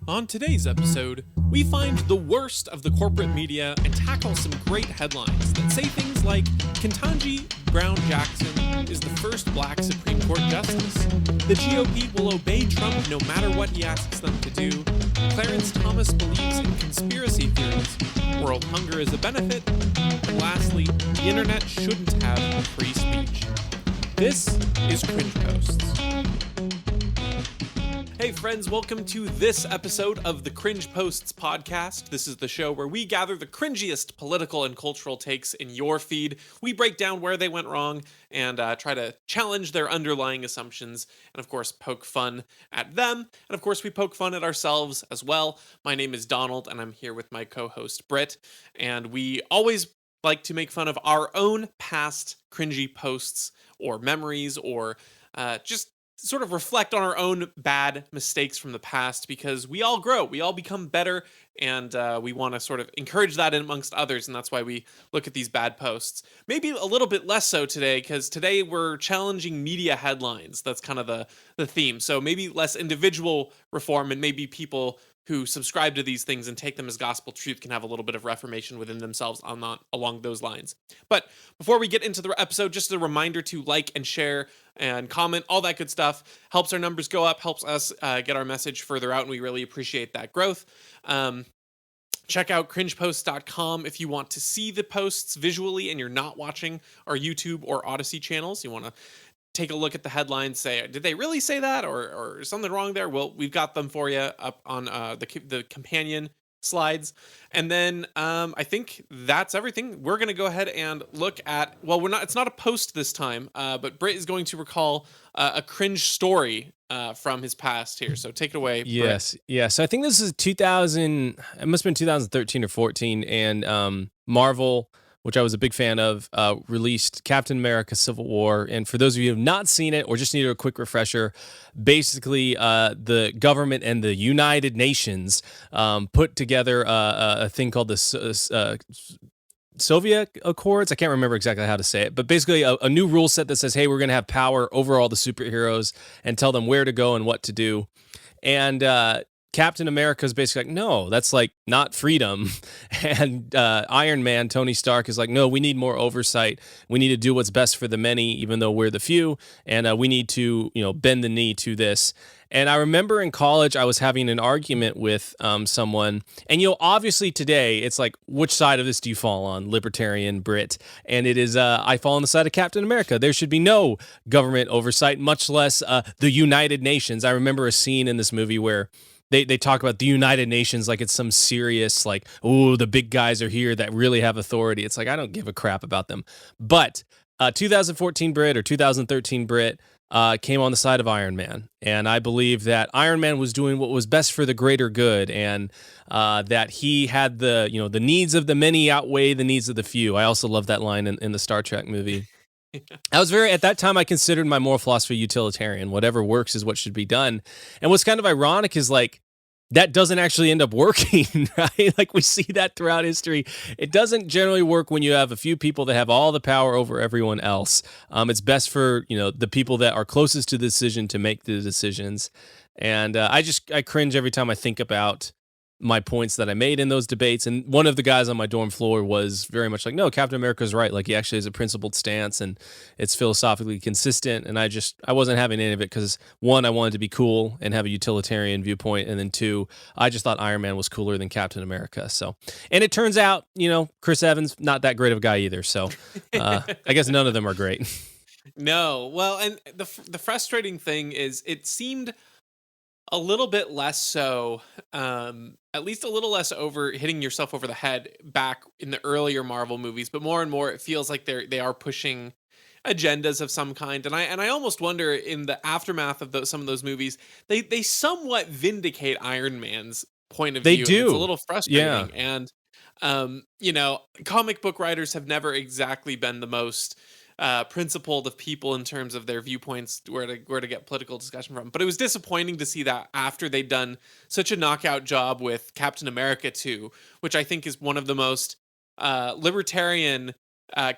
On today's episode, we find the worst of the corporate media and tackle some great headlines that say things like Kentanji Brown Jackson is the first black Supreme Court justice, the GOP will obey Trump no matter what he asks them to do, Clarence Thomas believes in conspiracy theories, world hunger is a benefit, and lastly, the internet shouldn't have free speech. This is Cringe Posts. Hey friends, welcome to this episode of the Cringe Posts podcast. This is the show where we gather the cringiest political and cultural takes in your feed. We break down where they went wrong and try to challenge their underlying assumptions and of course poke fun at them. And of course we poke fun at ourselves as well. My name is Donald and I'm here with my co-host Britt. And we always like to make fun of our own past cringy posts or memories or just sort of reflect on our own bad mistakes from the past because we all grow, we all become better, and we want to sort of encourage that amongst others, and that's why we look at these bad posts. Maybe a little bit less so today, because today we're challenging media headlines. That's kind of the theme. So maybe less individual reform, and maybe people who subscribe to these things and take them as gospel truth can have a little bit of reformation within themselves along those lines. But before we get into the episode, just a reminder to like and share and comment, all that good stuff. Helps our numbers go up, helps us get our message further out, and we really appreciate that growth. Check out cringeposts.com if you want to see the posts visually and you're not watching our YouTube or Odyssey channels. You want to take a look at the headlines, say, did they really say that or something wrong there? Well, we've got them for you up on the companion slides. And then I think that's everything. We're going to go ahead and look at, well, it's not a post this time, but Britt is going to recall a cringe story from his past here. So take it away, Yes. Britt. Yeah. So I think this is it must have been 2013 or 14. And Marvel, which I was a big fan of, released Captain America Civil War. And for those of you who have not seen it or just need a quick refresher, basically the government and the United Nations put together a thing called the Soviet Accords. I can't remember exactly how to say it, but basically a new rule set that says, hey, we're going to have power over all the superheroes and tell them where to go and what to do. And Captain America is basically like, no, that's like not freedom. And Iron Man, Tony Stark, is like, no, we need more oversight. We need to do what's best for the many, even though we're the few. And we need to, bend the knee to this. And I remember in college, I was having an argument with someone. And, obviously today, it's like, which side of this do you fall on? Libertarian, Brit. And it is, I fall on the side of Captain America. There should be no government oversight, much less the United Nations. I remember a scene in this movie where They talk about the United Nations like it's some serious, like, oh, the big guys are here that really have authority. It's like, I don't give a crap about them. But 2014 Brit or 2013 Brit came on the side of Iron Man. And I believe that Iron Man was doing what was best for the greater good and that he had the needs of the many outweigh the needs of the few. I also love that line in the Star Trek movie. At that time, I considered my moral philosophy utilitarian. Whatever works is what should be done. And what's kind of ironic is like, that doesn't actually end up working, right? Like we see that throughout history. It doesn't generally work when you have a few people that have all the power over everyone else. It's best for, the people that are closest to the decision to make the decisions. And I cringe every time I think about my points that I made in those debates. And one of the guys on my dorm floor was very much like, no, Captain America's right. Like he actually has a principled stance and it's philosophically consistent. And I wasn't having any of it because one, I wanted to be cool and have a utilitarian viewpoint. And then two, I just thought Iron Man was cooler than Captain America. So, and it turns out, Chris Evans, not that great of a guy either. So I guess none of them are great. No. Well, and the frustrating thing is it seemed a little bit less so, at least a little less over hitting yourself over the head back in the earlier Marvel movies, but more and more it feels like they are pushing agendas of some kind. And I almost wonder in the aftermath of some of those movies, they somewhat vindicate Iron Man's point of view. They do. It's a little frustrating. Yeah. And comic book writers have never exactly been the most principled of people in terms of their viewpoints, where to get political discussion from. But it was disappointing to see that after they'd done such a knockout job with Captain America 2, which I think is one of the most libertarian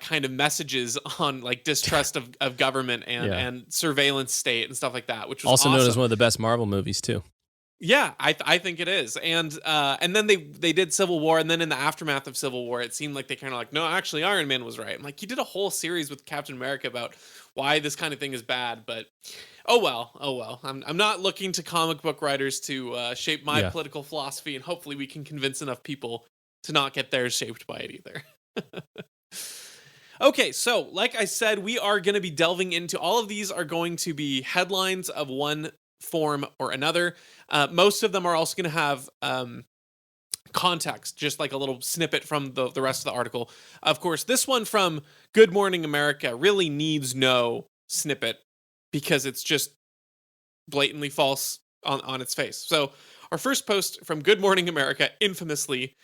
kind of messages on like distrust of government and surveillance state and stuff like that, which was also awesome. known as one of the best Marvel movies too. Yeah, I think it is, and then they did Civil War, and then in the aftermath of Civil War, it seemed like they kind of like, no, actually, Iron Man was right. I'm like, you did a whole series with Captain America about why this kind of thing is bad, but oh well, oh well. I'm not looking to comic book writers to shape my Yeah. political philosophy, and hopefully we can convince enough people to not get theirs shaped by it either. Okay, so like I said, we are going to be delving into all of these are going to be headlines of one form or another. Most of them are also going to have context, just like a little snippet from the rest of the article. Of course, this one from Good Morning America really needs no snippet because it's just blatantly false on its face. So our first post from Good Morning America, infamously,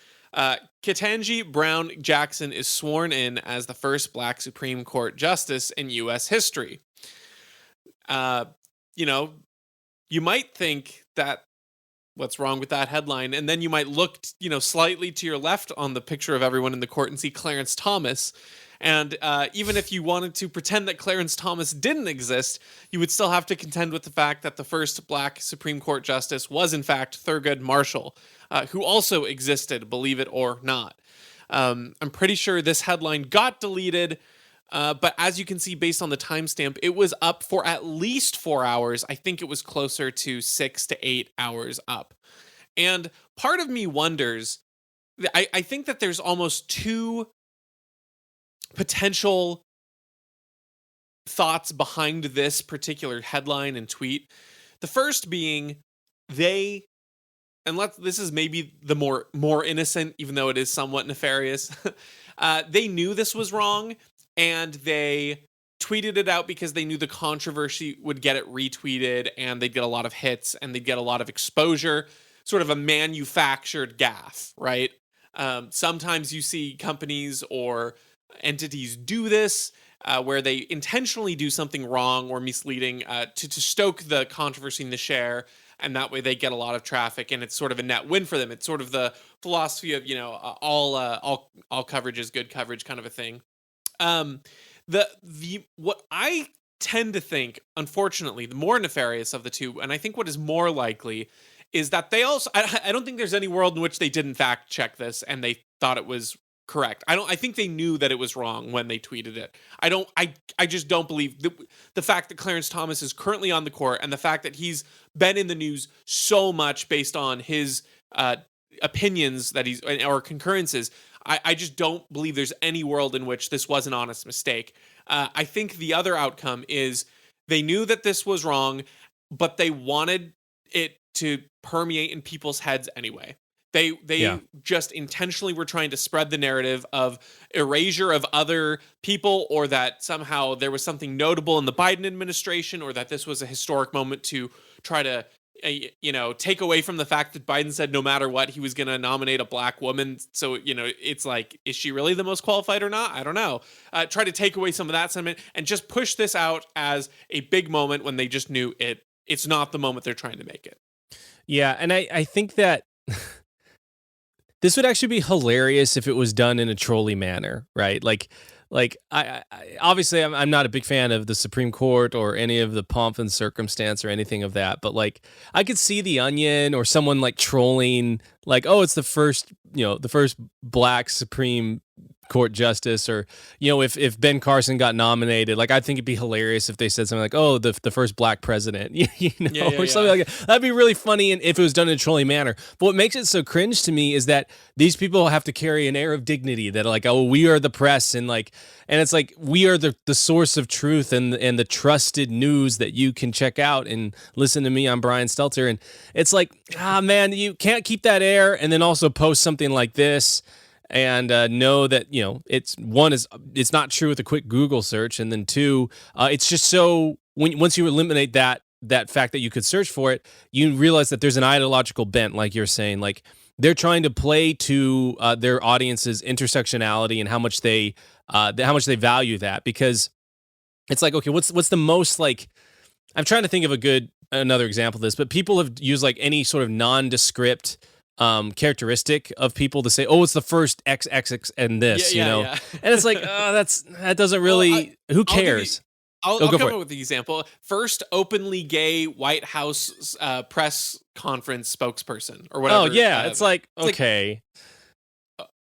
Kentanji Brown Jackson is sworn in as the first Black Supreme Court justice in U.S. history. You know, you might think that what's wrong with that headline, and then you might look, slightly to your left on the picture of everyone in the court and see Clarence Thomas. And even if you wanted to pretend that Clarence Thomas didn't exist, you would still have to contend with the fact that the first Black Supreme Court justice was, in fact, Thurgood Marshall, who also existed, believe it or not. I'm pretty sure this headline got deleted, but as you can see, based on the timestamp, it was up for at least 4 hours. I think it was closer to 6 to 8 hours up. And part of me wonders, I think that there's almost two potential thoughts behind this particular headline and tweet. The first being this is maybe the more innocent, even though it is somewhat nefarious. They knew this was wrong, and they tweeted it out because they knew the controversy would get it retweeted, and they'd get a lot of hits, and they'd get a lot of exposure. Sort of a manufactured gaffe, right? Sometimes you see companies or entities do this, where they intentionally do something wrong or misleading to stoke the controversy in the share, and that way they get a lot of traffic, and it's sort of a net win for them. It's sort of the philosophy of all coverage is good coverage kind of a thing. What I tend to think, unfortunately, the more nefarious of the two, and I think what is more likely, is that they also I don't think there's any world in which they didn't fact check this and they thought it was correct. I think they knew that it was wrong when they tweeted it. I just don't believe the fact that Clarence Thomas is currently on the court, and the fact that he's been in the news so much based on his opinions that or concurrences. I just don't believe there's any world in which this was an honest mistake. I think the other outcome is they knew that this was wrong, but they wanted it to permeate in people's heads anyway. They just intentionally were trying to spread the narrative of erasure of other people, or that somehow there was something notable in the Biden administration, or that this was a historic moment to try to take away from the fact that Biden said no matter what he was going to nominate a Black woman. So it's like, is she really the most qualified or not? I don't know. Try to take away some of that sentiment and just push this out as a big moment when they just knew it's not the moment they're trying to make it. Yeah, and I think that this would actually be hilarious if it was done in a trolley manner, right? Like I obviously I'm not a big fan of the Supreme Court or any of the pomp and circumstance or anything of that, but like I could see The Onion or someone like trolling, like, oh, it's the first Black Supreme Court justice, or if Ben Carson got nominated, like I think it'd be hilarious if they said something like, oh, the first Black president, or something like that. That'd be really funny, and if it was done in a trolling manner. But what makes it so cringe to me is that these people have to carry an air of dignity, that like, oh, we are the press, and it's like we are the source of truth and the trusted news that you can check out and listen to me. I'm Brian Stelter, and it's like, man, you can't keep that air and then also post something like this. And know that it's not true with a quick Google search, and then two, it's just so once you eliminate that fact that you could search for it, you realize that there's an ideological bent, like you're saying, like they're trying to play to their audience's intersectionality and how much they value that, because it's like, okay, what's the most, like, I'm trying to think of another example of this, but people have used like any sort of nondescript characteristic of people to say, oh, it's the first XXX and this, and it's like, that doesn't really, who cares? I'll go come for up it. with the example. First openly gay White House press conference spokesperson or Oh whatever. yeah, it's like It's like, okay.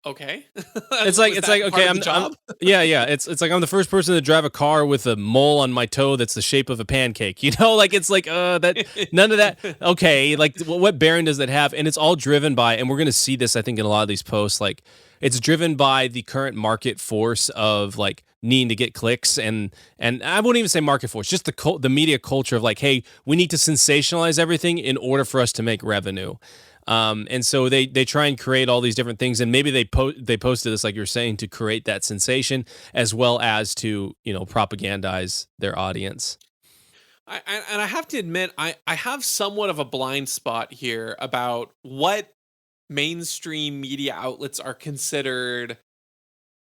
okay. It's Was like that part okay, of the job? yeah. It's like I'm the first person to drive a car with a mole on my toe that's the shape of a pancake. You know, like it's like that none of that. Okay, like what bearing does that have? And it's all driven by, and we're gonna see this I think in a lot of these posts. Like it's driven by the current market force of like needing to get clicks and I wouldn't even say market force, just the media culture of like, hey, we need to sensationalize everything in order for us to make revenue. And so they try and create all these different things, and maybe they posted this like you're saying to create that sensation as well as to propagandize their audience. And I have to admit, I have somewhat of a blind spot here about what mainstream media outlets are considered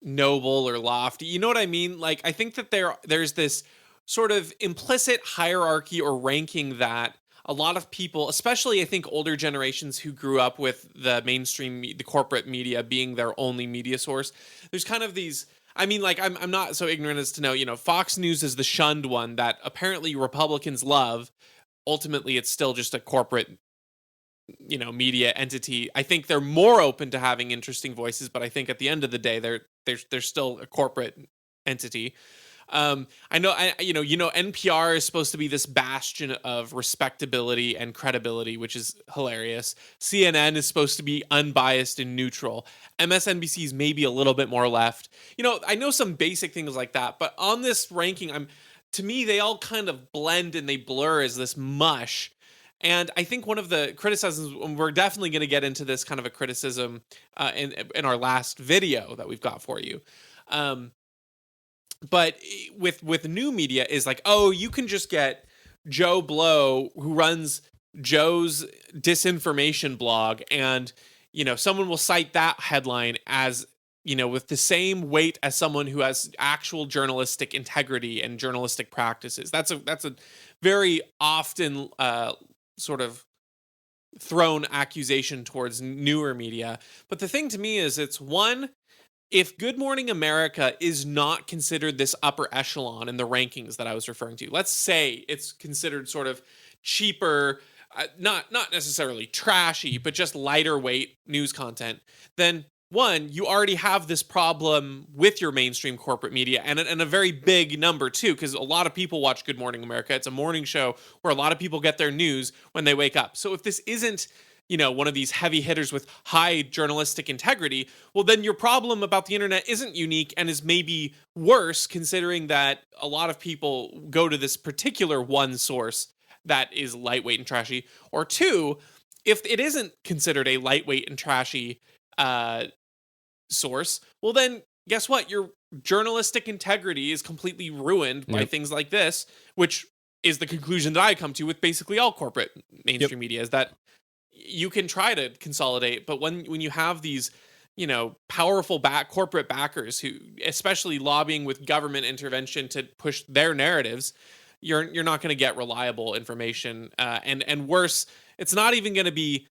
noble or lofty. You know what I mean? Like I think that there's this sort of implicit hierarchy or ranking that a lot of people, especially I think older generations who grew up with the mainstream the corporate media being their only media source. There's kind of these I mean, like I'm not so ignorant as to know, Fox News is the shunned one that apparently Republicans love. Ultimately, it's still just a corporate media entity. I think they're more open to having interesting voices, but I think at the end of the day they're still a corporate entity. I know NPR is supposed to be this bastion of respectability and credibility, which is hilarious. CNN is supposed to be unbiased and neutral. MSNBC is maybe a little bit more left. I know some basic things like that, but on this ranking, to me they all kind of blend and they blur as this mush. And I think one of the criticisms, and we're definitely going to get into this kind of a criticism in our last video that we've got for you. But with new media is like, oh, you can just get Joe Blow who runs Joe's disinformation blog, and someone will cite that headline as with the same weight as someone who has actual journalistic integrity and journalistic practices. That's a very often sort of thrown accusation towards newer media. But the thing to me is, it's one, if Good Morning America is not considered this upper echelon in the rankings that I was referring to, let's say it's considered sort of cheaper, not necessarily trashy, but just lighter weight news content, then one, you already have this problem with your mainstream corporate media, and a very big number too, because a lot of people watch Good Morning America. It's a morning show where a lot of people get their news when they wake up. So if this isn't one of these heavy hitters with high journalistic integrity, well, then your problem about the internet isn't unique and is maybe worse, considering that a lot of people go to this particular one source that is lightweight and trashy. Or two, if it isn't considered a lightweight and trashy source, well, then guess what? Your journalistic integrity is completely ruined by things like this, which is the conclusion that I come to with basically all corporate mainstream media, is that you can try to consolidate, but when you have these powerful corporate backers who, especially lobbying with government intervention to push their narratives, you're not going to get reliable information, and worse, it's not even going to be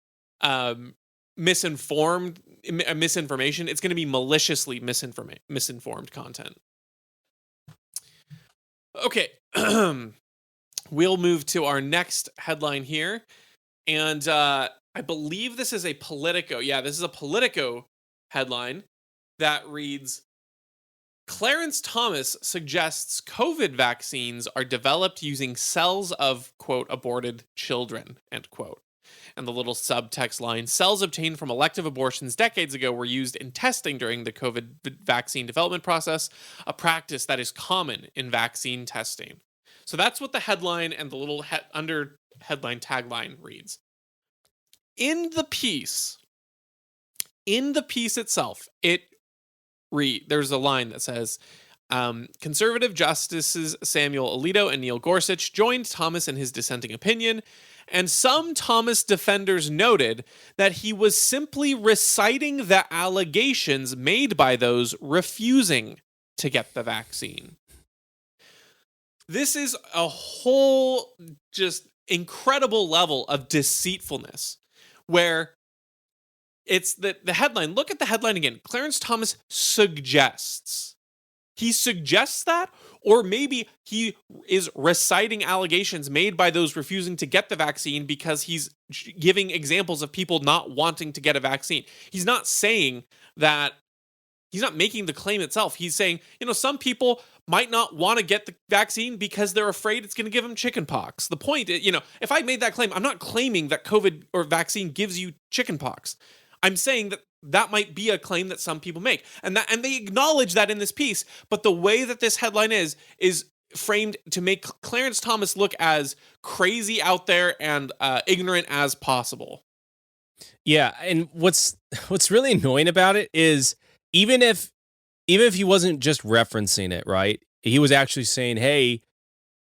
misinformation. It's going to be maliciously misinformed content. Okay. We'll move to our next headline here. And I believe this is a Politico. Yeah, this is a Politico headline that reads, Clarence Thomas suggests COVID vaccines are developed using cells of, quote, aborted children, end quote. And the little subtext line, cells obtained from elective abortions decades ago were used in testing during the COVID vaccine development process, a practice that is common in vaccine testing. So that's what the headline and the little under headline tagline reads. In the piece itself, there's a line that says, conservative justices Samuel Alito and Neil Gorsuch joined Thomas in his dissenting opinion, and some Thomas defenders noted that he was simply reciting the allegations made by those refusing to get the vaccine. This is a whole just incredible level of deceitfulness, where it's the headline. Look at the headline again. Clarence Thomas suggests. He suggests that, Or maybe he is reciting allegations made by those refusing to get the vaccine because he's giving examples of people not wanting to get a vaccine. He's not saying that, he's not making the claim itself. He's saying, some people might not want to get the vaccine because they're afraid it's going to give them chickenpox. The point is, if I made that claim, I'm not claiming that COVID or vaccine gives you chickenpox. I'm saying that might be a claim that some people make. And they acknowledge that in this piece, but the way that this headline is framed to make Clarence Thomas look as crazy out there and ignorant as possible. Yeah, and what's really annoying about it is even if he wasn't just referencing it, right? He was actually saying, "Hey,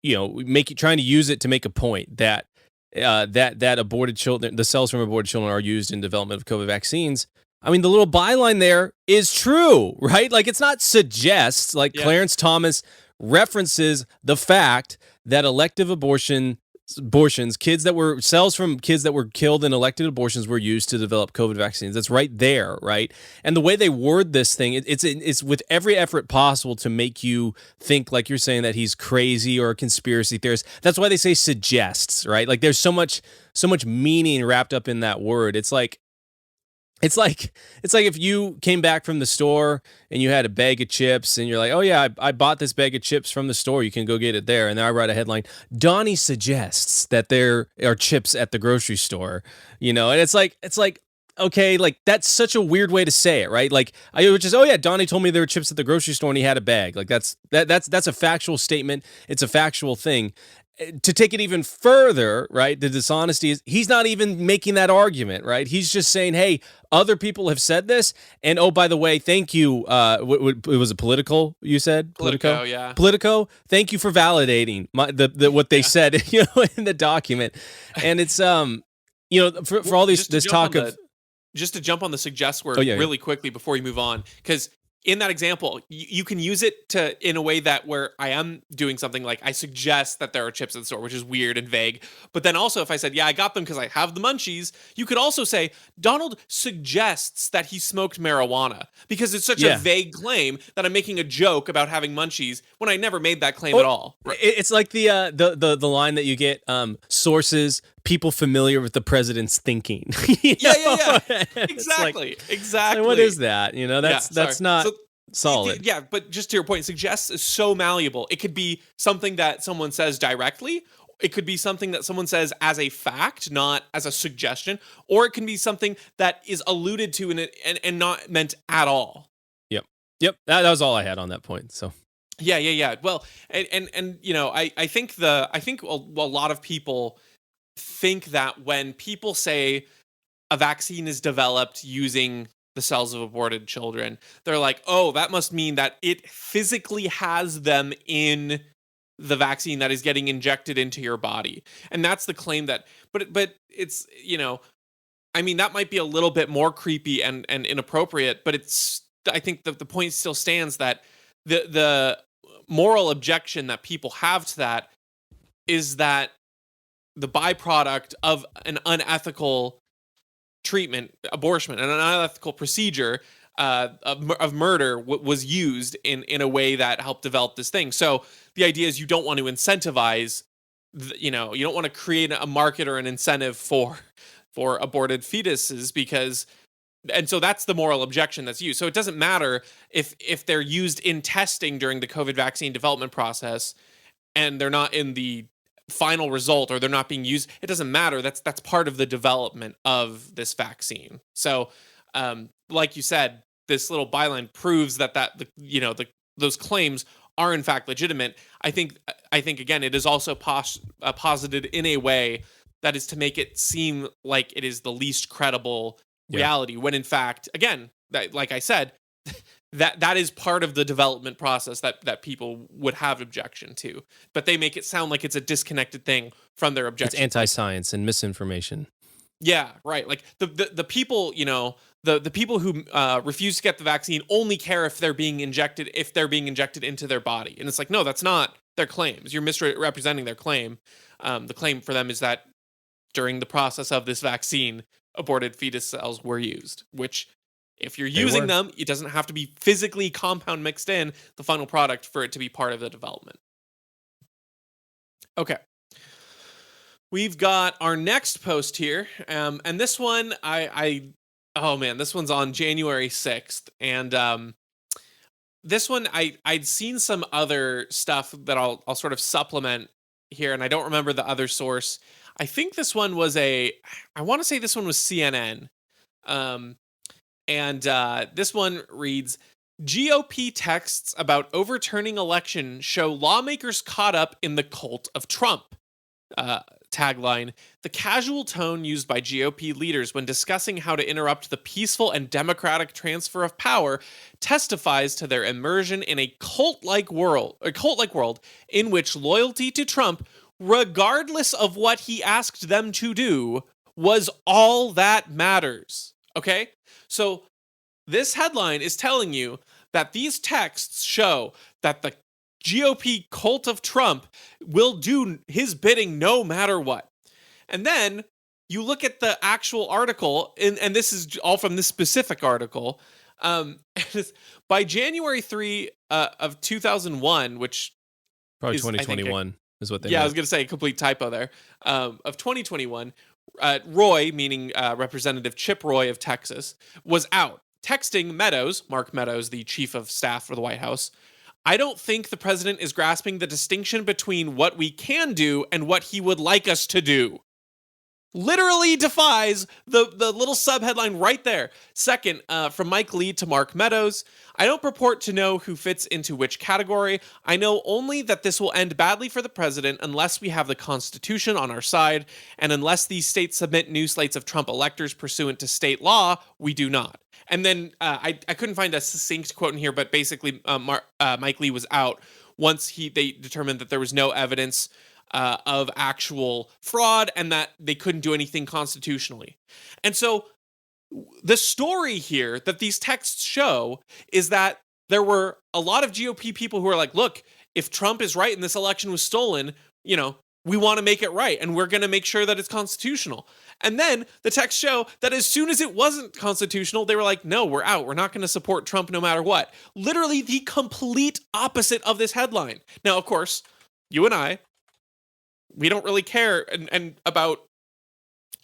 trying to use it to make a point that that aborted children, the cells from aborted children, are used in development of COVID vaccines." I mean, the little byline there is true, right? Like, it's not suggests. Like, yeah. Clarence Thomas references the fact that elective abortions, cells from kids that were killed in elective abortions were used to develop COVID vaccines. That's right there, right? And the way they word this thing, it's with every effort possible to make you think, like you're saying, that he's crazy or a conspiracy theorist. That's why they say suggests, right? Like, there's so much meaning wrapped up in that word. It's like if you came back from the store and you had a bag of chips and you're like, "Oh yeah, I bought this bag of chips from the store. You can go get it there." And then I write a headline, "Donnie suggests that there are chips at the grocery store," and it's like, okay, like, that's such a weird way to say it, right? Like, I would just, "Oh yeah, Donnie told me there were chips at the grocery store and he had a bag." Like, that's a factual statement. It's a factual thing. To take it even further, right, the dishonesty is he's not even making that argument, right? He's just saying, "Hey, other people have said this, and oh, by the way, thank you." It was a Politico, you said? Politico, yeah. Politico, thank you for validating what they said, in the document. And it's for all this talk of, just to jump on the suggest word really quickly before you move on, because in that example, you can use it in a way that where I am doing something like I suggest that there are chips in the store, which is weird and vague. But then also if I said, "Yeah, I got them because I have the munchies," you could also say, "Donald suggests that he smoked marijuana," because it's such a vague claim that I'm making a joke about having munchies when I never made that claim at all. Right. It's like the line that you get, sources, people familiar with the president's thinking. Yeah. Exactly. Like, what is that? That's not solid. Yeah, but just to your point, suggests is so malleable. It could be something that someone says directly. It could be something that someone says as a fact, not as a suggestion, or it can be something that is alluded to in it and not meant at all. Yep. That was all I had on that point. So. Yeah. Well, and I think a lot of people think that when people say a vaccine is developed using the cells of aborted children, they're like, "Oh, that must mean that it physically has them in the vaccine that is getting injected into your body." And that's the claim that, but it's, I mean, that might be a little bit more creepy and inappropriate, but I think the point still stands that the moral objection that people have to that is that the byproduct of an unethical treatment, abortion, and an unethical procedure of murder was used in a way that helped develop this thing. So the idea is you don't want to incentivize, you don't want to create a market or an incentive for aborted fetuses and so that's the moral objection that's used. So it doesn't matter if they're used in testing during the COVID vaccine development process and they're not in the final result or they're not being used. It doesn't matter. That's part of the development of this vaccine. So, like you said, this little byline proves that those claims are in fact legitimate. I think again, it is also posited in a way that is to make it seem like it is the least credible reality, when in fact, again, like I said, that is part of the development process that people would have objection to, but they make it sound like it's a disconnected thing from their objection. It's anti-science and misinformation. Yeah, right. Like the people, the people who refuse to get the vaccine only care if they're being injected into their body, and it's like, no, that's not their claims. You're misrepresenting their claim. The claim for them is that during the process of this vaccine, aborted fetus cells were used, which If you're They using were. them, it doesn't have to be physically compound mixed in the final product for it to be part of the development. Okay. We've got our next post here, and this one, oh man, this one's on January 6th, and this one, I'd seen some other stuff that I'll sort of supplement here, and I don't remember the other source. I think this one was I want to say this one was CNN, um, and this one reads, GOP texts about overturning election show lawmakers caught up in the cult of Trump. Tagline, the casual tone used by GOP leaders when discussing how to interrupt the peaceful and democratic transfer of power testifies to their immersion in a cult-like world in which loyalty to Trump, regardless of what he asked them to do, was all that matters. Okay? So this headline is telling you that these texts show that the GOP cult of Trump will do his bidding no matter what. And then you look at the actual article, and this is all from this specific article. By January 3 of 2001, which Probably 2021 is what they Yeah, meant. I was going to say a complete typo there. Of 2021, Roy, meaning Representative Chip Roy of Texas, was out texting Meadows, Mark Meadows, the chief of staff for the White House. I don't think the president is grasping the distinction between what we can do and what he would like us to do. Literally defies the little subheadline right there. Second, from Mike Lee to Mark Meadows, I don't purport to know who fits into which category. I know only that this will end badly for the president unless we have the Constitution on our side, and unless these states submit new slates of Trump electors pursuant to state law, we do not. And then I couldn't find a succinct quote in here, but basically Mike Lee was out once they determined that there was no evidence of actual fraud and that they couldn't do anything constitutionally. And so the story here that these texts show is that there were a lot of GOP people who are like, look, if Trump is right and this election was stolen, we want to make it right and we're going to make sure that it's constitutional. And then the texts show that as soon as it wasn't constitutional, they were like, no, we're out. We're not going to support Trump no matter what. Literally the complete opposite of this headline. Now, of course, you and I, we don't really care and about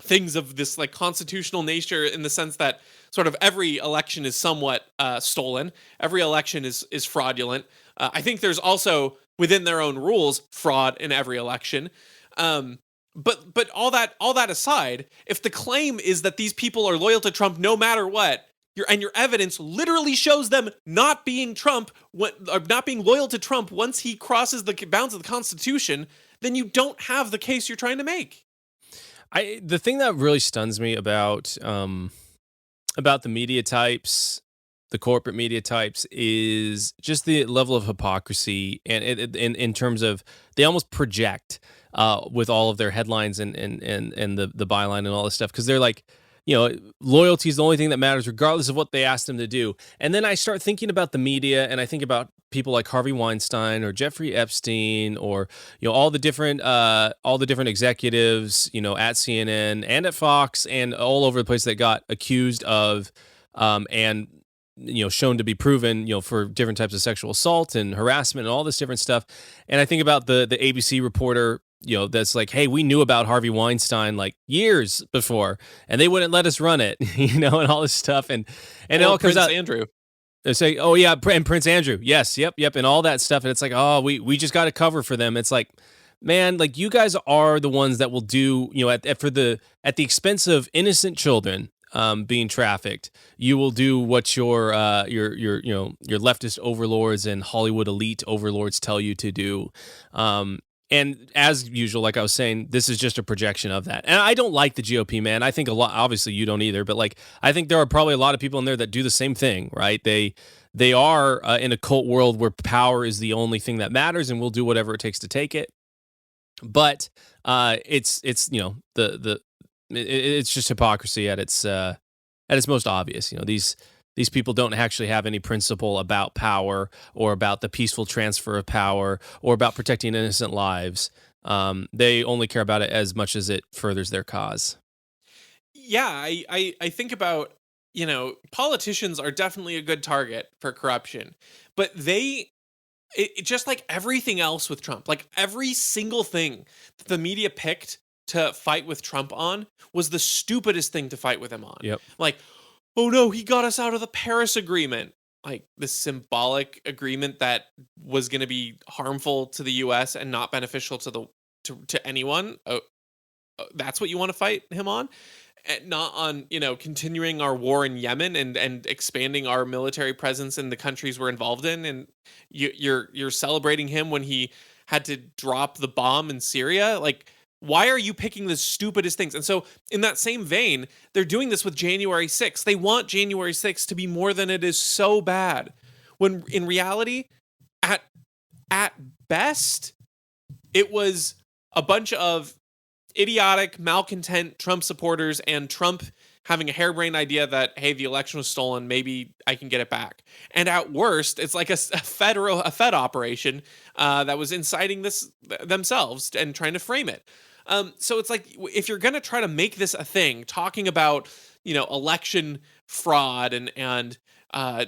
things of this like constitutional nature in the sense that sort of every election is somewhat stolen. Every election is fraudulent. I think there's also within their own rules fraud in every election. But all that aside, if the claim is that these people are loyal to Trump no matter what, your evidence literally shows them not being not being loyal to Trump once he crosses the bounds of the Constitution, then you don't have the case you're trying to make. The thing that really stuns me about the media types, the corporate media types, is just the level of hypocrisy, and in terms of they almost project with all of their headlines and the byline and all this stuff, because they're like, loyalty is the only thing that matters, regardless of what they ask them to do. And then I start thinking about the media, and I think about people like Harvey Weinstein or Jeffrey Epstein, or all the different executives, at CNN and at Fox and all over the place that got accused of and shown to be proven, for different types of sexual assault and harassment and all this different stuff. And I think about the ABC reporter, that's like, hey, we knew about Harvey Weinstein like years before, and they wouldn't let us run it, and all this stuff, and it all comes out. Andrew. They say, oh yeah, and Prince Andrew, yes, yep, and all that stuff, and it's like, oh, we just got to cover for them. It's like, man, like you guys are the ones that will do, at the expense of innocent children being trafficked. You will do what your leftist overlords and Hollywood elite overlords tell you to do. And as usual, like I was saying, this is just a projection of that. And I don't like the GOP, man. I think a lot, obviously you don't either, but like, I think there are probably a lot of people in there that do the same thing, right? They are in a cult world where power is the only thing that matters, and we'll do whatever it takes to take it. But it's it's just hypocrisy at its most obvious. These people don't actually have any principle about power or about the peaceful transfer of power or about protecting innocent lives. They only care about it as much as it furthers their cause. Yeah, I think about politicians are definitely a good target for corruption, but just like everything else with Trump, like every single thing that the media picked to fight with Trump on was the stupidest thing to fight with him on. Yep. Like, oh no, he got us out of the Paris Agreement. Like this symbolic agreement that was going to be harmful to the US and not beneficial to anyone. That's what you want to fight him on? And not on, continuing our war in Yemen and expanding our military presence in the countries we're involved in. And you're celebrating him when he had to drop the bomb in Syria. Like, why are you picking the stupidest things? And so in that same vein, they're doing this with January 6th. They want January 6th to be more than it is so bad. When in reality, at best, it was a bunch of idiotic, malcontent Trump supporters and Trump having a harebrained idea that, hey, the election was stolen, maybe I can get it back. And at worst, it's like a Fed operation that was inciting this themselves and trying to frame it. So it's like, if you're going to try to make this a thing, talking about, election fraud and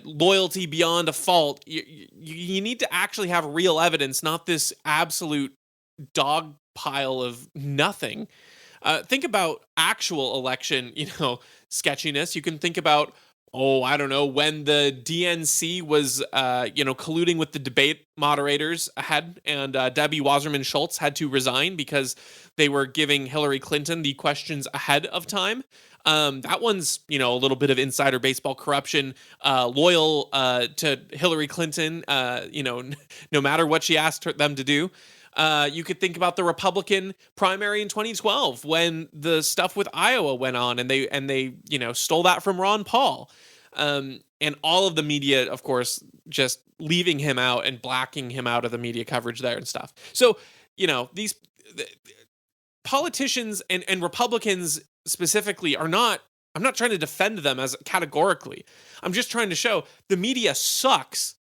loyalty beyond a fault, you need to actually have real evidence, not this absolute dog pile of nothing. Think about actual election, sketchiness. You can think about, I don't know, when the DNC was, colluding with the debate moderators ahead, and Debbie Wasserman Schultz had to resign because they were giving Hillary Clinton the questions ahead of time. That one's, a little bit of insider baseball corruption, loyal to Hillary Clinton, no matter what she asked them to do. You could think about the Republican primary in 2012 when the stuff with Iowa went on and they stole that from Ron Paul. And all of the media, of course, just leaving him out and blacking him out of the media coverage there and stuff. So, these politicians and Republicans specifically I'm not trying to defend them as categorically. I'm just trying to show the media sucks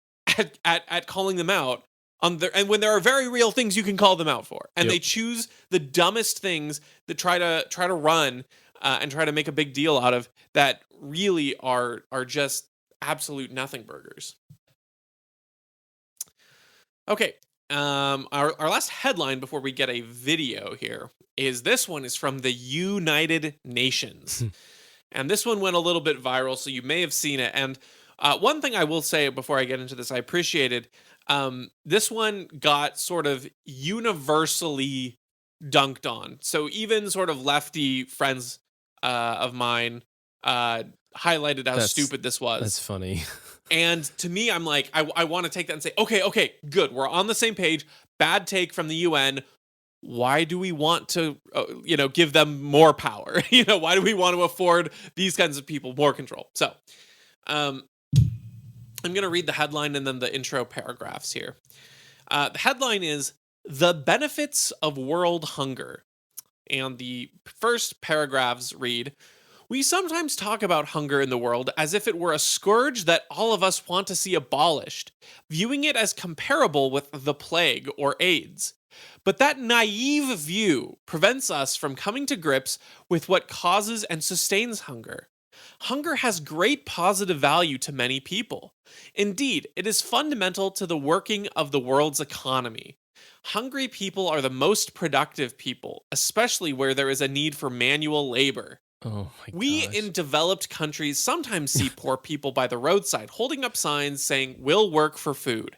at calling them out. And when there are very real things you can call them out for, and they choose the dumbest things that try to run and try to make a big deal out of that really are just absolute nothing burgers. Okay, our last headline before we get a video here is this one is from the United Nations, and this one went a little bit viral, so you may have seen it. And one thing I will say before I get into this, I appreciated. This one got sort of universally dunked on. So even sort of lefty friends of mine highlighted how stupid this was. That's funny. And to me, I'm like, I want to take that and say, okay, good. We're on the same page. Bad take from the UN. Why do we want to, give them more power? Why do we want to afford these kinds of people more control? So, I'm going to read the headline and then the intro paragraphs here. The headline is The Benefits of World Hunger. And the first paragraphs read, we sometimes talk about hunger in the world as if it were a scourge that all of us want to see abolished, viewing it as comparable with the plague or AIDS. But that naive view prevents us from coming to grips with what causes and sustains hunger. Hunger has great positive value to many people. Indeed, it is fundamental to the working of the world's economy. Hungry people are the most productive people, especially where there is a need for manual labor. Oh my We gosh. in developed countries sometimes see poor people by the roadside holding up signs saying, "We'll work for food."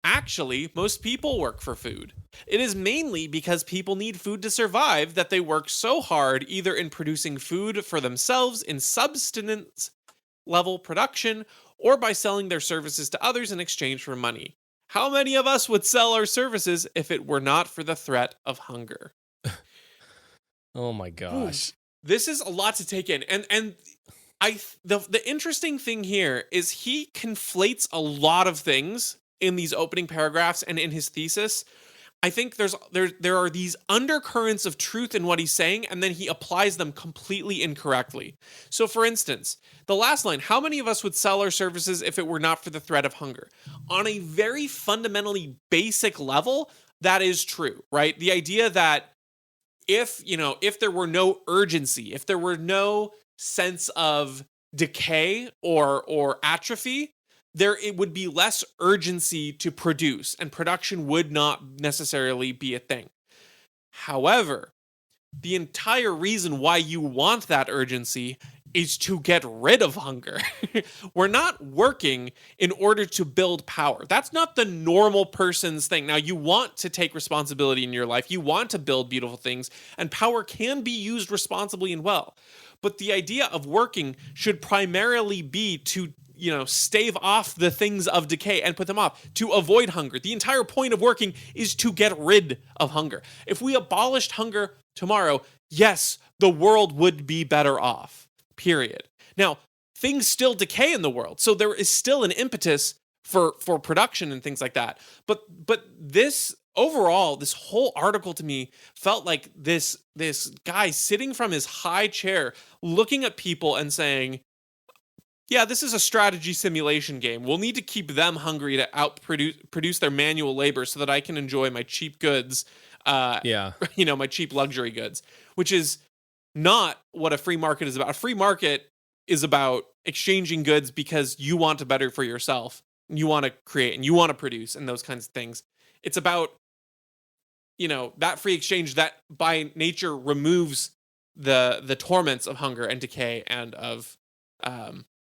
Actually, most people work for food. It is mainly because people need food to survive that they work so hard either in producing food for themselves in subsistence level production or by selling their services to others in exchange for money. How many of us would sell our services if it were not for the threat of hunger? Oh my gosh. This is a lot to take in. And the interesting thing here is he conflates a lot of things in these opening paragraphs and in his thesis. I think there are these undercurrents of truth in what he's saying, and then he applies them completely incorrectly. So for instance, the last line, how many of us would sell our services if it were not for the threat of hunger? On a very fundamentally basic level, that is true, right? The idea that if there were no urgency, if there were no sense of decay or atrophy, it would be less urgency to produce, and production would not necessarily be a thing. However, the entire reason why you want that urgency is to get rid of hunger. We're not working in order to build power. That's not the normal person's thing. Now, you want to take responsibility in your life. You want to build beautiful things, and power can be used responsibly and well. But the idea of working should primarily be to, stave off the things of decay and put them off, to avoid hunger. The entire point of working is to get rid of hunger. If we abolished hunger tomorrow, yes, the world would be better off. Period. Now, things still decay in the world, so there is still an impetus for production and things like that. But this overall, this whole article to me felt like this guy sitting from his high chair, looking at people and saying, "Yeah, this is a strategy simulation game. We'll need to keep them hungry to produce their manual labor so that I can enjoy my cheap goods, my cheap luxury goods," which is not what a free market is about. A free market is about exchanging goods because you want better for yourself, and you want to create, and you want to produce, and those kinds of things. It's about, that free exchange that by nature removes the torments of hunger and decay and of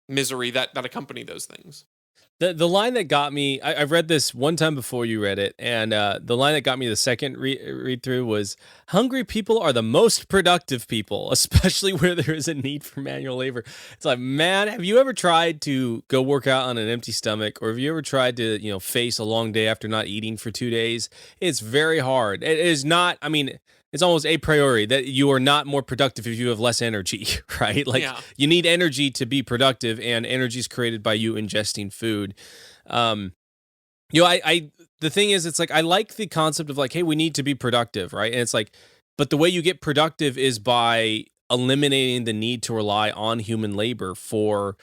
misery that accompany those things. The line that got me, I read this one time before you read it, and the line that got me the second read through was, "Hungry people are the most productive people, especially where there is a need for manual labor." It's like, man, have you ever tried to go work out on an empty stomach, or have you ever tried to, face a long day after not eating for 2 days? It's very hard. It is not, it's almost a priori that you are not more productive if you have less energy, right? Like, you need energy to be productive, and energy is created by you ingesting food. The thing is, it's like, I like the concept of like, hey, we need to be productive, right? And it's like, but the way you get productive is by eliminating the need to rely on human labor for,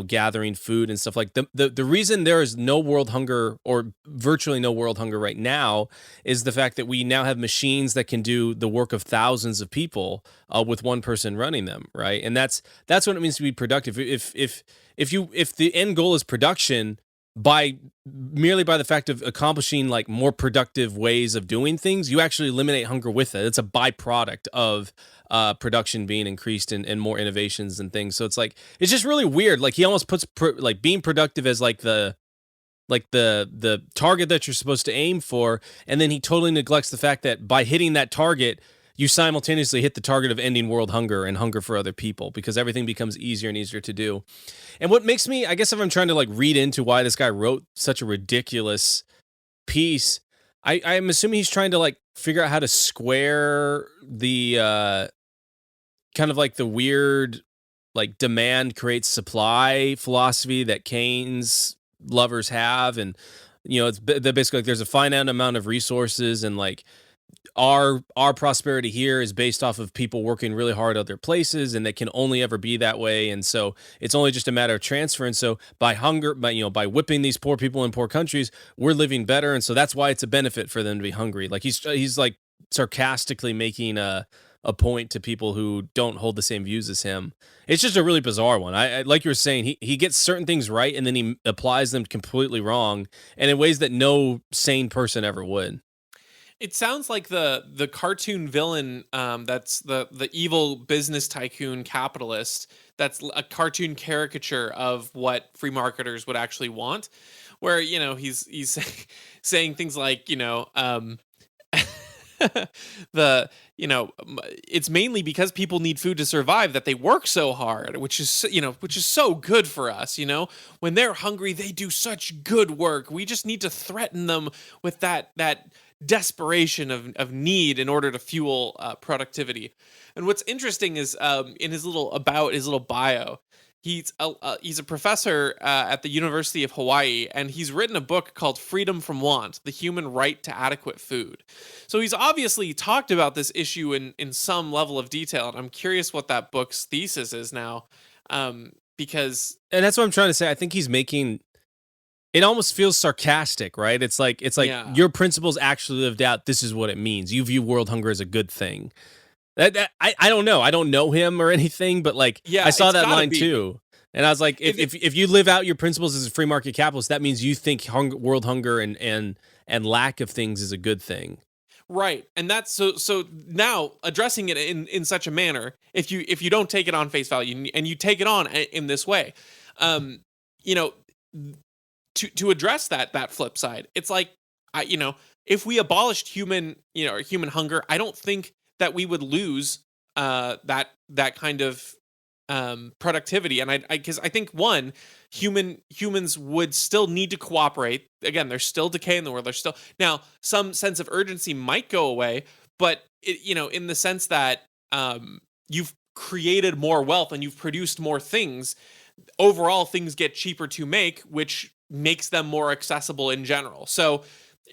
gathering food and stuff. Like the reason there is no world hunger, or virtually no world hunger right now, is the fact that we now have machines that can do the work of thousands of people with one person running them, right? And that's what it means to be productive. If the end goal is production, merely by the fact of accomplishing like more productive ways of doing things, you actually eliminate hunger with it. It's a byproduct of production being increased and more innovations and things. So it's like, it's just really weird. Like, he almost puts like being productive as like the target that you're supposed to aim for, and then he totally neglects the fact that by hitting that target, you simultaneously hit the target of ending world hunger and hunger for other people, because everything becomes easier and easier to do. And what makes me, I guess, if I'm trying to like read into why this guy wrote such a ridiculous piece, I'm assuming he's trying to like figure out how to square the kind of like the weird like demand creates supply philosophy that Keynes lovers have. And, it's basically like there's a finite amount of resources, and like our prosperity here is based off of people working really hard other places, and they can only ever be that way. And so it's only just a matter of transfer. And so by whipping these poor people in poor countries, we're living better. And so that's why it's a benefit for them to be hungry. Like, he's like sarcastically making a point to people who don't hold the same views as him. It's just a really bizarre one. I like you were saying, he gets certain things right, and then he applies them completely wrong, and in ways that no sane person ever would. It sounds like the cartoon villain, that's the evil business tycoon capitalist. That's a cartoon caricature of what free marketers would actually want, where he's saying things like it's mainly because people need food to survive that they work so hard, which is so good for us. When they're hungry, they do such good work. We just need to threaten them with that desperation of need in order to fuel productivity. And what's interesting is in his little bio, he's a professor at the University of Hawaii, and he's written a book called Freedom from Want: The Human Right to Adequate Food. So he's obviously talked about this issue in some level of detail, and I'm curious what that book's thesis is now, because... And that's what I'm trying to say. I think he's making... It almost feels sarcastic, right? It's like your principles actually lived out. This is what it means. You view world hunger as a good thing. I don't know. I don't know him or anything, but like, I saw that line too. And I was like, if you live out your principles as a free market capitalist, that means you think world hunger and lack of things is a good thing. Right. And that's so now addressing it in such a manner, if you don't take it on face value and you take it on in this way, you know, to address that flip side, it's like, if we abolished human hunger, I don't think that we would lose that kind of productivity. And because I think humans would still need to cooperate. Again, there's still decay in the world. There's still now some sense of urgency might go away, but in the sense that you've created more wealth and you've produced more things, overall things get cheaper to make, which makes them more accessible in general. So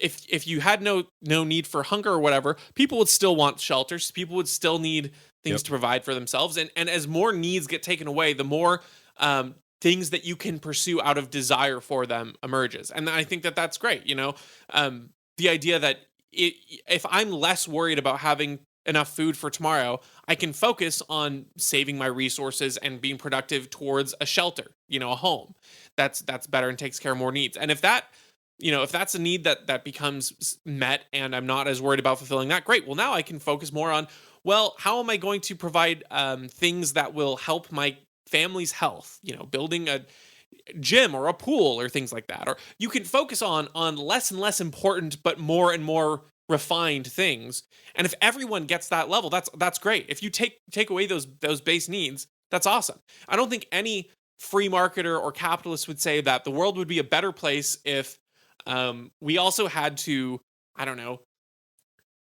if you had no need for hunger or whatever, people would still want shelters. People would still need things to provide for themselves. And as more needs get taken away, the more things that you can pursue out of desire for them emerges. And I think that that's great. The idea that if I'm less worried about having enough food for tomorrow, I can focus on saving my resources and being productive towards a shelter, a home. That's better and takes care of more needs. And if that's a need that becomes met and I'm not as worried about fulfilling that, great. Well, now I can focus more on, well, how am I going to provide things that will help my family's health? Building a gym or a pool or things like that. Or you can focus on less and less important, but more and more refined things. And if everyone gets that level, that's great. If you take away those base needs, that's awesome. I don't think any free marketer or capitalist would say that the world would be a better place if we also had to, I don't know,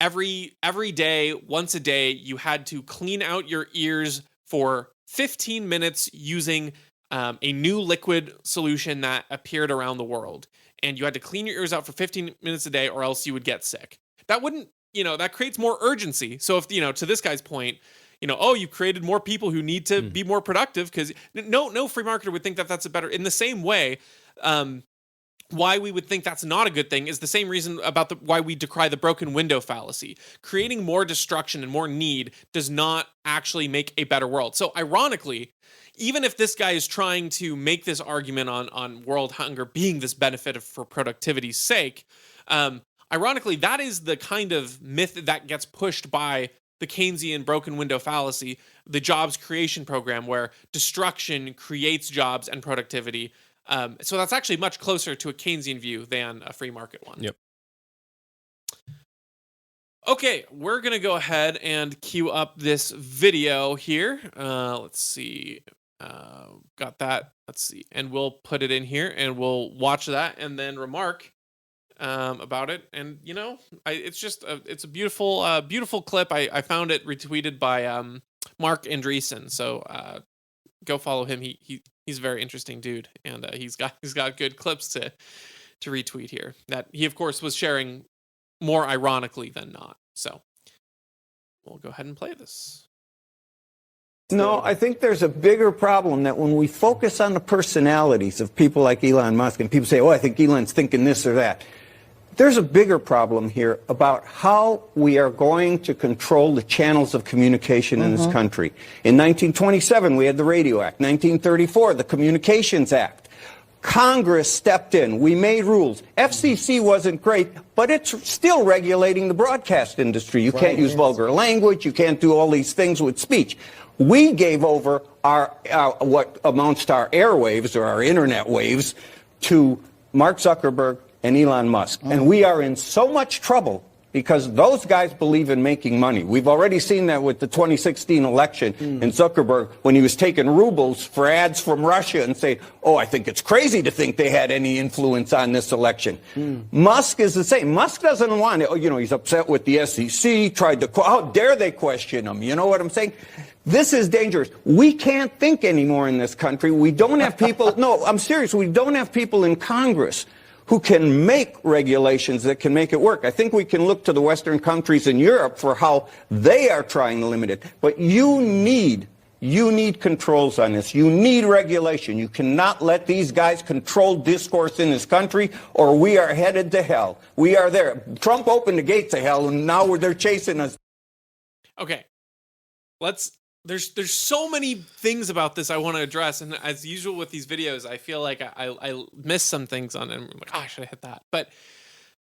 every day, once a day, you had to clean out your ears for 15 minutes using a new liquid solution that appeared around the world. And you had to clean your ears out for 15 minutes a day or else you would get sick. That wouldn't, that creates more urgency. So if, to this guy's point, you've created more people who need to be more productive, because no free marketer would think that that's a better, in the same way, why we would think that's not a good thing is the same reason about why we decry the broken window fallacy. Creating more destruction and more need does not actually make a better world. So ironically, even if this guy is trying to make this argument on world hunger being this benefit for productivity's sake, ironically, that is the kind of myth that gets pushed by the Keynesian broken window fallacy, the jobs creation program, where destruction creates jobs and productivity. So that's actually much closer to a Keynesian view than a free market one. Yep. Okay, we're going to go ahead and queue up this video here. Let's see. Got that. Let's see. And we'll put it in here and we'll watch that and then remark about it. And, it's just it's a beautiful, beautiful clip. I found it retweeted by Mark Andreessen. So go follow him. He's a very interesting dude, and he's got good clips to retweet here that he, of course, was sharing more ironically than not. So we'll go ahead and play this. No, I think there's a bigger problem that when we focus on the personalities of people like Elon Musk, and people say, oh, I think Elon's thinking this or that. There's a bigger problem here about how we are going to control the channels of communication in this country. In 1927, we had the Radio Act. 1934, the Communications Act. Congress stepped in. We made rules. FCC wasn't great, but it's still regulating the broadcast industry. You can't use vulgar language. You can't do all these things with speech. We gave over our what amounts to our airwaves or our internet waves to Mark Zuckerberg and Elon Musk. And we are in so much trouble because those guys believe in making money. We've already seen that with the 2016 election and Zuckerberg, when he was taking rubles for ads from Russia and say, oh, I think it's crazy to think they had any influence on this election. Musk is the same. Musk doesn't want it. He's upset with the SEC, how dare they question him? You know what I'm saying? This is dangerous. We can't think anymore in this country. We don't have people, no, I'm serious, we don't have people in Congress who can make regulations that can make it work. I think we can look to the Western countries in Europe for how they are trying to limit it. But you need controls on this. You need regulation. You cannot let these guys control discourse in this country, or we are headed to hell. We are there. Trump opened the gates of hell, and now they're chasing us. Okay. Let's there's so many things about this I want to address, and as usual with these videos, I feel like I miss some things on it. I'm like, oh, I should have hit that. But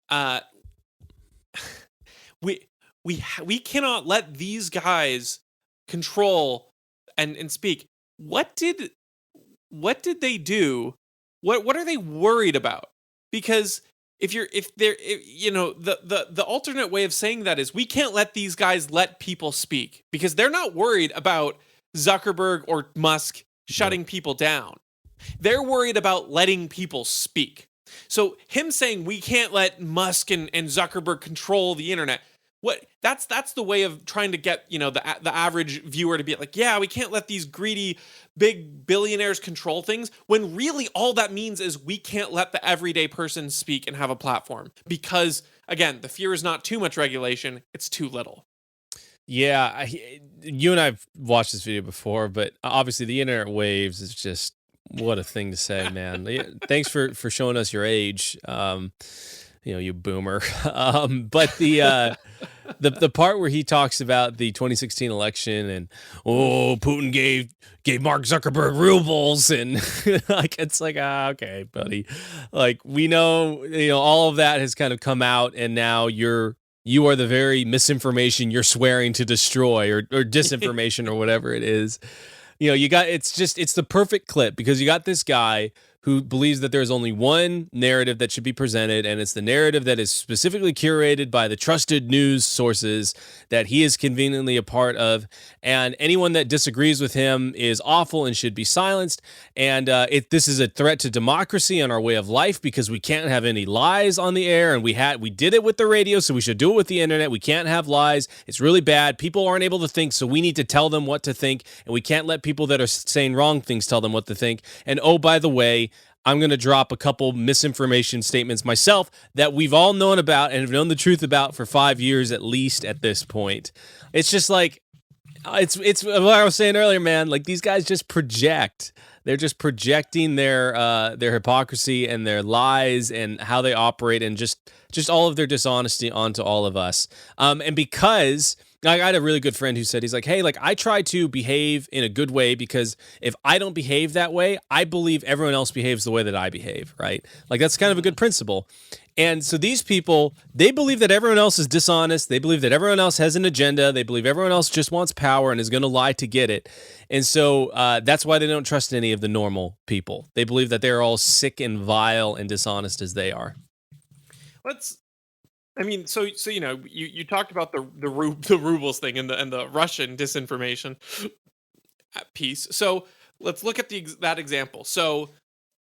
uh, we cannot let these guys control and speak. What did they do? What are they worried about? Because if the alternate way of saying that is we can't let these guys let people speak because they're not worried about Zuckerberg or Musk shutting people down. They're worried about letting people speak. So him saying we can't let Musk and Zuckerberg control the internet. That's the way of trying to get, the average viewer to be like, yeah, we can't let these greedy big billionaires control things, when really all that means is we can't let the everyday person speak and have a platform. Because again, the fear is not too much regulation, it's too little. Yeah, you and I've watched this video before, but obviously the internet waves is just, what a thing to say, man. Thanks for showing us your age. You boomer. But the part where he talks about the 2016 election and Putin gave Mark Zuckerberg rubles and it's like, okay, buddy, like we know all of that has kind of come out, and now you are the very misinformation you're swearing to destroy, or disinformation or whatever it is. It's the perfect clip, because you got this guy who believes that there's only one narrative that should be presented, and it's the narrative that is specifically curated by the trusted news sources that he is conveniently a part of, and anyone that disagrees with him is awful and should be silenced. And this is a threat to democracy and our way of life, because we can't have any lies on the air, and we did it with the radio, so we should do it with the internet. We can't have lies. It's really bad. People aren't able to think, so we need to tell them what to think, and we can't let people that are saying wrong things tell them what to think. And oh, by the way, I'm going to drop a couple misinformation statements myself that we've all known about and have known the truth about for 5 years at least at this point. It's just like, it's what I was saying earlier, man. Like, these guys just project. They're just projecting their hypocrisy and their lies and how they operate, and just all of their dishonesty onto all of us. And because I had a really good friend who said, he's like, hey, like, I try to behave in a good way, because if I don't behave that way, I believe everyone else behaves the way that I behave, right? Like, that's kind of a good principle. And so these people, they believe that everyone else is dishonest. They believe that everyone else has an agenda. They believe everyone else just wants power and is going to lie to get it. And so that's why they don't trust any of the normal people. They believe that they're all sick and vile and dishonest as they are. So you talked about the rubles thing and the Russian disinformation piece. So let's look at that example. So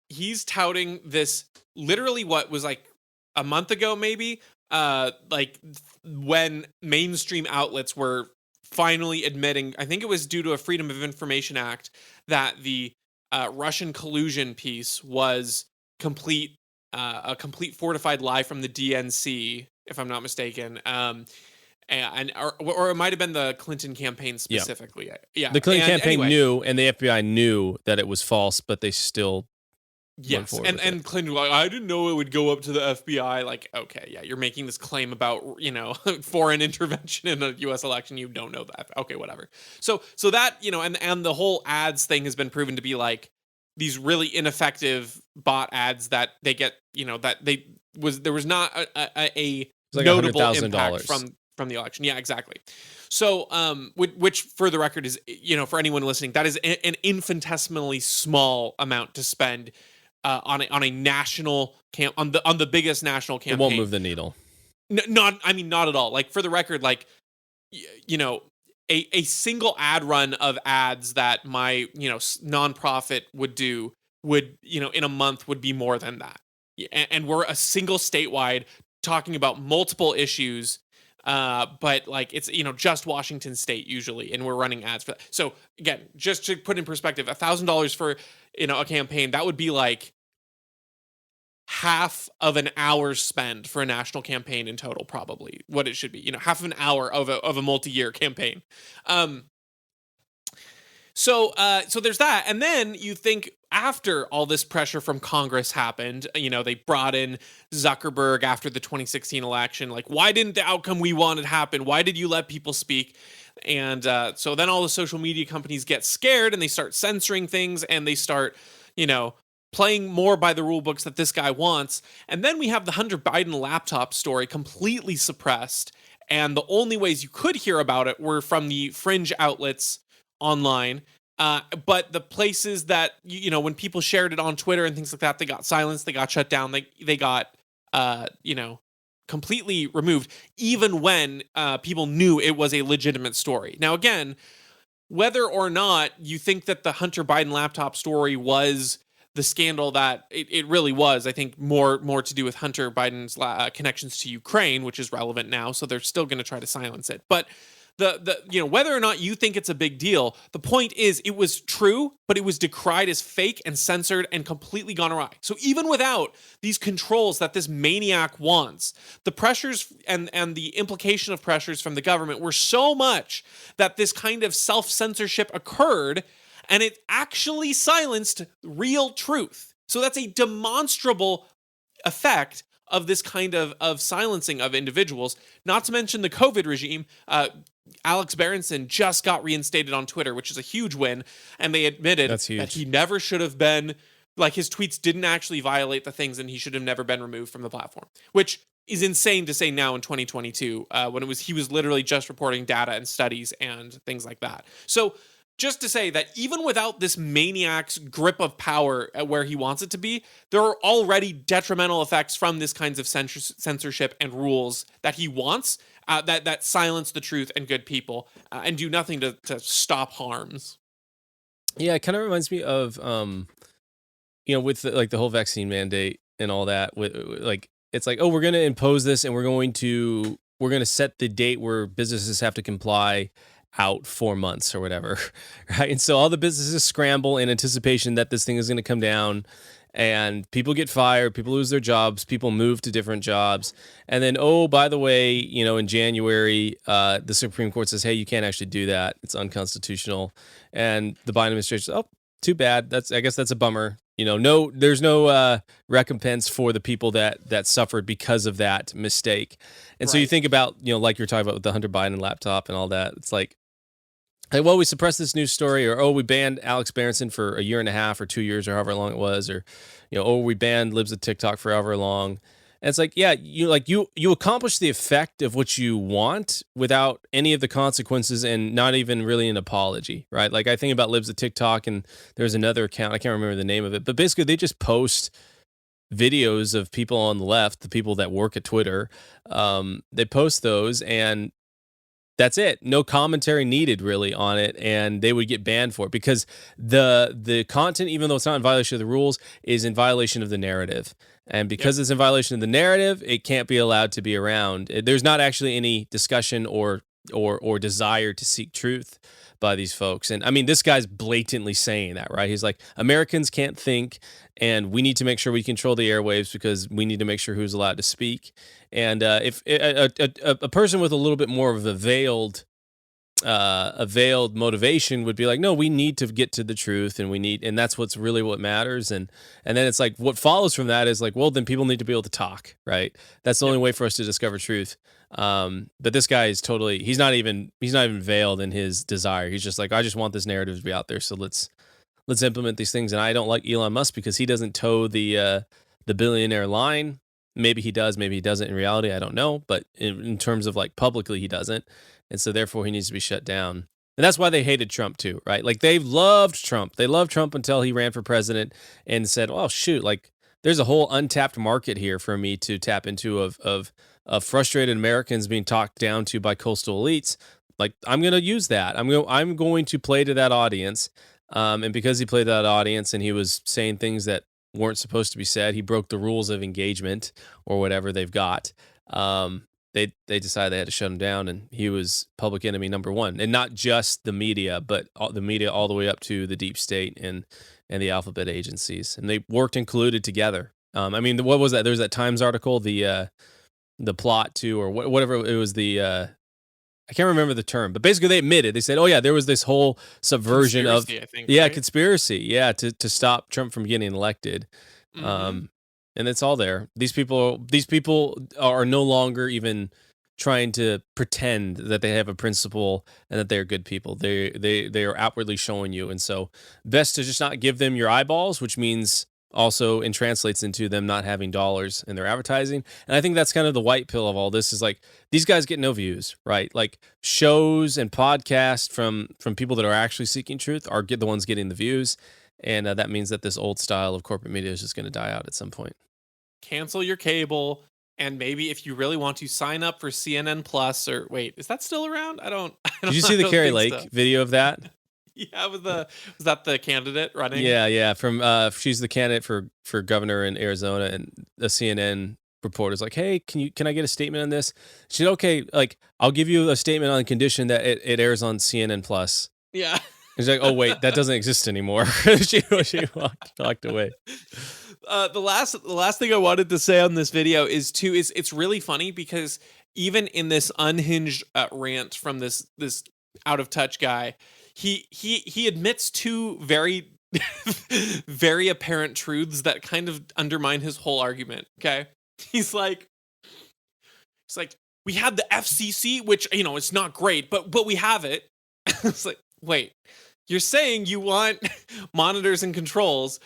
he's touting this literally what was like a month ago, maybe, like when mainstream outlets were finally admitting, I think it was due to a Freedom of Information Act, that the Russian collusion piece was a complete fortified lie from the DNC, if I'm not mistaken. Or it might have been the Clinton campaign specifically. Yeah. The Clinton campaign knew, and the FBI knew that it was false, but they still yes. And Clinton was like, I didn't know it would go up to the FBI. Like, okay, yeah, you're making this claim about, foreign intervention in a US election. You don't know that. Okay, whatever. So that, and the whole ads thing has been proven to be like these really ineffective bot ads that they get, there was not a like notable impact from the election. Yeah, exactly. So, which for the record is, for anyone listening, that is an infinitesimally small amount to spend on a national on the biggest national campaign. It won't move the needle. Not at all. Like, for the record, like, a single ad run of ads that my nonprofit would do would in a month would be more than that. And we're a single statewide talking about multiple issues, but like it's just Washington State usually, and we're running ads for that. So again, just to put in perspective, $1,000 for a campaign, that would be like half of an hour's spend for a national campaign in total, probably what it should be. Half of an hour of a multi-year campaign. So there's that. And then you think after all this pressure from Congress happened, they brought in Zuckerberg after the 2016 election. Like, why didn't the outcome we wanted happen? Why did you let people speak? And so then all the social media companies get scared and they start censoring things and they start, playing more by the rule books that this guy wants. And then we have the Hunter Biden laptop story completely suppressed. And the only ways you could hear about it were from the fringe outlets online. But the places that, when people shared it on Twitter and things like that, they got silenced, they got shut down, they got, completely removed, even when people knew it was a legitimate story. Now, again, whether or not you think that the Hunter Biden laptop story was the scandal that it really was, I think more to do with Hunter Biden's connections to Ukraine, which is relevant now. So they're still going to try to silence it. But the whether or not you think it's a big deal, the point is it was true, but it was decried as fake and censored and completely gone awry. So even without these controls that this maniac wants, the pressures and the implication of pressures from the government were so much that this kind of self-censorship occurred, and it actually silenced real truth. So that's a demonstrable effect of this kind of silencing of individuals, not to mention the COVID regime. Alex Berenson just got reinstated on Twitter, which is a huge win. And they admitted that he never should have been, like, his tweets didn't actually violate the things and he should have never been removed from the platform, which is insane to say now in 2022, when he was literally just reporting data and studies and things like that. So just to say that even without this maniac's grip of power at where he wants it to be, there are already detrimental effects from this kinds of censorship and rules that he wants, that silence the truth and good people, and do nothing to stop harms. Yeah, it kind of reminds me of, with the whole vaccine mandate and all that. With it's like, oh, we're going to impose this, and we're going to set the date where businesses have to comply out 4 months or whatever, right? And so all the businesses scramble in anticipation that this thing is going to come down, and people get fired, people lose their jobs, people move to different jobs. And then, oh, by the way, in January, the Supreme Court says, hey, you can't actually do that. It's unconstitutional. And the Biden administration says, oh, too bad. I guess that's a bummer. There's no recompense for the people that suffered because of that mistake. And so you think about, like you're talking about with the Hunter Biden laptop and all that. It's like, well, we suppressed this news story, or, oh, we banned Alex Berenson for a year and a half or 2 years or however long it was, or, oh, we banned Libs of TikTok for however long. And it's like, yeah, you accomplish the effect of what you want without any of the consequences and not even really an apology, right? Like, I think about Libs of TikTok, and there's another account, I can't remember the name of it, but basically they just post videos of people on the left, the people that work at Twitter. They post those, and that's it. No commentary needed really on it, and they would get banned for it because the content, even though it's not in violation of the rules, is in violation of the narrative. And because it's in violation of the narrative, it can't be allowed to be around. There's not actually any discussion or desire to seek truth by these folks. And I mean, this guy's blatantly saying that, right? He's like, Americans can't think, and we need to make sure we control the airwaves because we need to make sure who's allowed to speak. And if a person with a little bit more of a veiled motivation would be like, no, we need to get to the truth, and that's what's really what matters. And then it's like, what follows from that is like, well, then people need to be able to talk, right? That's the only way for us to discover truth. But this guy is totally, he's not even veiled in his desire. He's just like, I just want this narrative to be out there. So let's implement these things. And I don't like Elon Musk because he doesn't toe the billionaire line. Maybe he does, maybe he doesn't in reality. I don't know. But in terms of like publicly, he doesn't. And so therefore he needs to be shut down. And that's why they hated Trump too, right? Like they loved Trump. They loved Trump until he ran for president and said, oh, shoot, like there's a whole untapped market here for me to tap into of frustrated Americans being talked down to by coastal elites. Like I'm going to use that. I'm going to play to that audience. And because he played to that audience and he was saying things that weren't supposed to be said, he broke the rules of engagement or whatever they've got. They decided they had to shut him down, and he was public enemy number one. And not just the media, but the media all the way up to the deep state and the alphabet agencies. And they worked and colluded together. I mean, what was that? There was that Times article, the plot to, or whatever it was, I can't remember the term, but basically they admitted, they said, oh yeah, there was this whole subversion conspiracy, I think, right? Conspiracy, to stop Trump from getting elected. Mm-hmm. And it's all there. These people are no longer even trying to pretend that they have a principle and that they're good people. They are outwardly showing you. And so best to just not give them your eyeballs, which means also and translates into them not having dollars in their advertising. And I think that's kind of the white pill of all this is like these guys get no views, right? Like shows and podcasts from people that are actually seeking truth are the ones getting the views. And that means that this old style of corporate media is just going to die out at some point. Cancel your cable. And maybe if you really want to sign up for CNN Plus, or wait, is that still around? I don't Did you see the Carrie Lake video of that? Yeah, was that the candidate running? Yeah. From she's the candidate for governor in Arizona, and the CNN reporter's like, "Hey, can I get a statement on this?" She said, "Okay, like I'll give you a statement on condition that it airs on CNN Plus." Yeah. He's like, "Oh wait, that doesn't exist anymore." she walked away. The last thing I wanted to say on this video is it's really funny because even in this unhinged rant from this out of touch guy, he admits two very very apparent truths that kind of undermine his whole argument. Okay, he's like we had the FCC, which it's not great, but we have it. It's like, wait. You're saying you want monitors and controls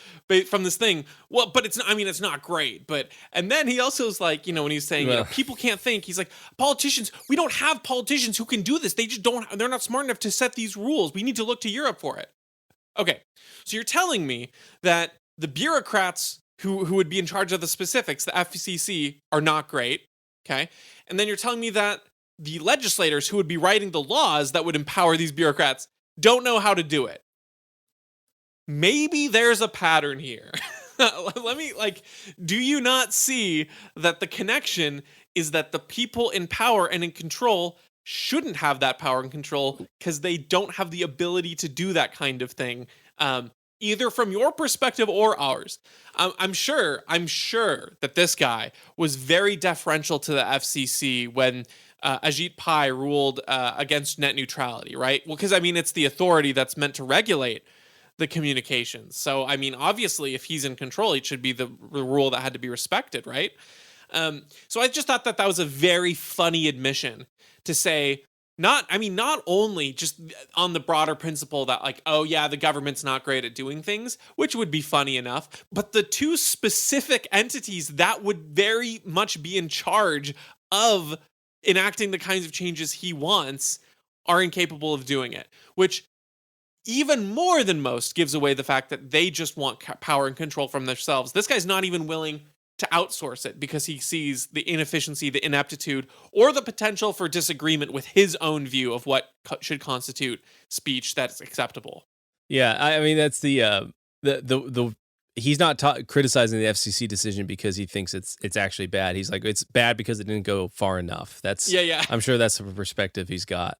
from this thing. Well, but it's not, it's not great. And then he also is like, when he's saying, people can't think, he's like, politicians, we don't have politicians who can do this. They just they're not smart enough to set these rules. We need to look to Europe for it. Okay. So you're telling me that the bureaucrats who would be in charge of the specifics, the FCC, are not great. Okay. And then you're telling me that the legislators who would be writing the laws that would empower these bureaucrats don't know how to do it. Maybe there's a pattern here. Let me, do you not see that the connection is that the people in power and in control shouldn't have that power and control because they don't have the ability to do that kind of thing, either from your perspective or ours. I'm sure that this guy was very deferential to the FCC when Ajit Pai ruled against net neutrality, right? Well, because it's the authority that's meant to regulate the communications. So, obviously, if he's in control, it should be the rule that had to be respected, right? So I just thought that was a very funny admission to say, not only just on the broader principle that oh yeah, the government's not great at doing things, which would be funny enough, but the two specific entities that would very much be in charge of enacting the kinds of changes he wants are incapable of doing it, which even more than most gives away the fact that they just want power and control from themselves. This guy's not even willing to outsource it because he sees the inefficiency, the ineptitude, or the potential for disagreement with his own view of what should constitute speech that's acceptable. Yeah, that's the he's not criticizing the FCC decision because he thinks it's actually bad. He's like, it's bad because it didn't go far enough. That's I'm sure that's a perspective he's got.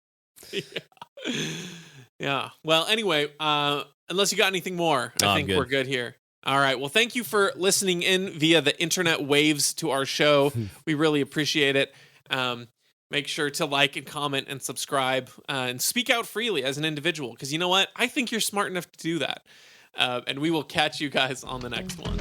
Yeah. Well, anyway, unless you got anything more, I think we're good here. All right. Well, thank you for listening in via the internet waves to our show. We really appreciate it. Make sure to like and comment and subscribe and speak out freely as an individual, because you know what? I think you're smart enough to do that. And we will catch you guys on the next one.